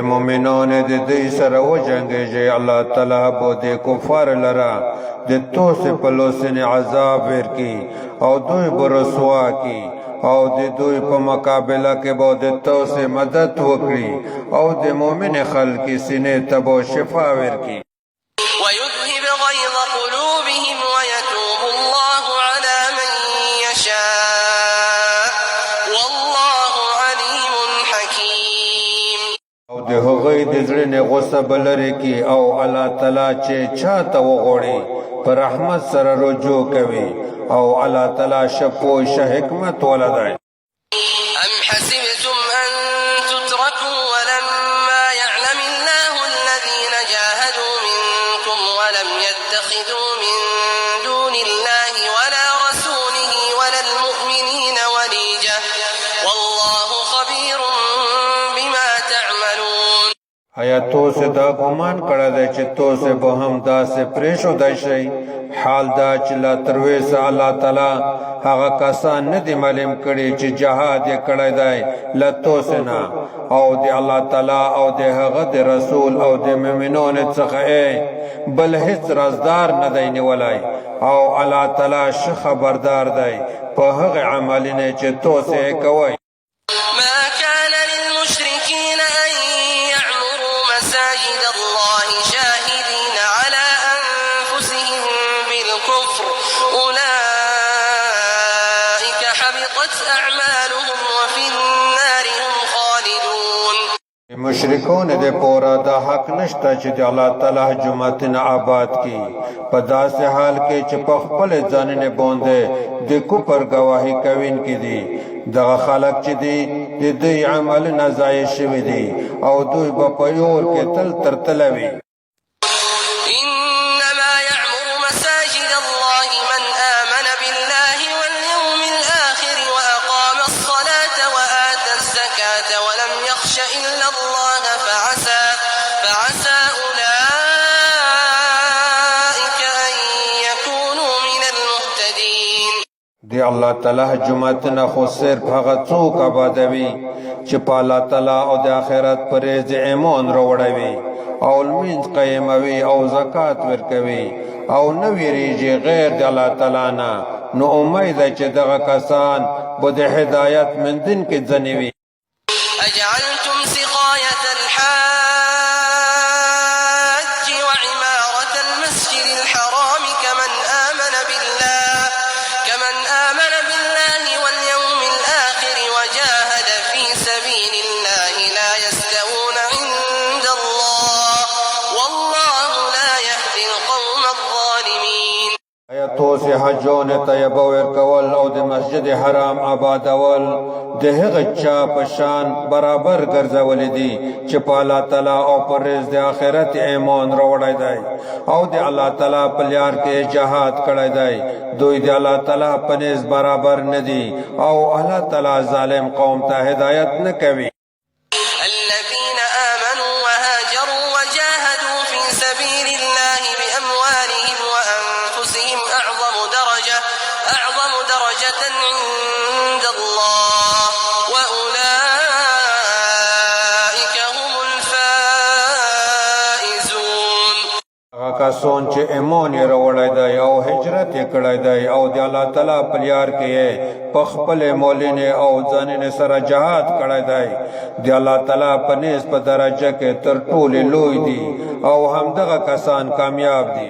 مومنان د دې سره وجنګېږي الله تعالی به د کفار لره د توسې په لوسنې عذاب ورکي او دوی به رسوا کی او د دوی په مقابله کې به د توسې مدد وکړي او د مؤمن خلک سینې ته به شفا ورکي ويذهب غيظ قلوبهم ويتوب الله على من يشاء والله عليم حكيم او د هغوی د زړه نه غصه به لرې کي او الله تعالی چې چاته وغواړي په رحمت سره رجوع کوي او الله تعالی شپوش حکمت والا دی أم حسبتم أن تتركوا ولما يعلم الله الذين جاهدوا منكم ولم يتخذوا من دون الله ولا رسوله ولا المؤمنين وليجة والله خبير بما تعملون آیا تو سے دا ګمان کړه دی چې تو سے به هم داسې پرېښودی شئ حال دا چې لا تر ویسه الله تعالی هغه کسان نه دي معلوم کړي چې جهاد یې کړی دی له توسې نه او د الله تعالی او د هغه د رسول او د مؤمنانو څخه بل هیڅ رازدار نه دی نیولی او الله تعالی ښه خبردار دی په هغه عملونه چې توسې یې کوئ ما كان للمشركين أن يعمروا مساجد الله شاهدين على أنفسهم بالكفر أولئك حبطت أعمالهم وفي النار هم خالدون مشرکون د پورا دا حق نشته چې د الله تعالی جماعتونه آباد کی په داسې حال کې چې په خپل ځانونه باندې د کفر گواهی کوونکي دي دغه خلک چې دي د دوی عمل نه ضایع شوي دي او دوی به په اور کې تل تر تله وي إنما يعمر مساجد الله من آمن بالله واليوم الآخر وأقام الصلاة وآتى الزكاة ولم يخش إلا الله فعسى أولئك أن يكونوا من المهتدين دی الله تعالی جماعتونه خو صرف هغه څوک آبادوي چې په الله تعالی او د آخرت پرېز ایمان راوړوي او لمونځ قیموي او زکات ورکوي او نه ویریږي غیر د الله تعالی نه نو امید ده چې دغه کسان به د هدایت مندین کې ځنې وي أجعلتم سقاية الحاج وعمارة المسجد الحرام كمن آمن بالله واليوم الآخر وجاهد في سبيل الله لا يستوون عند الله والله لا يهدي القوم الظالمين آیا توسې حجونه طیبه ورکول او د مسجد حرام آبادول د هغه چا په شان برابر ګرځولې دي چې په الله تعالی او پر رزق د آخرت ایمان راوړی دی او د الله تعالی په لار کې جهاد کړی دی دوی د الله تعالی په نس برابر نه دي او الله تعالی ظالم قوم ته هدایت نه کوي الذين آمنوا وهاجروا وجاهدوا في سبيل الله بأموالهم وأنفسهم أعظم درجة عند الله وأولئك هم الفائزون هغه کسان چې ایمان یې راوړی دی او هجرت یې کړی دی او د الله تعالی په لار کې یې په خپلې مولینې او ځانینې سره جهاد کړی دی د الله تعالی په نسبت درجه کې تر ټولې لوی دي او همدغه کسان کامیاب دي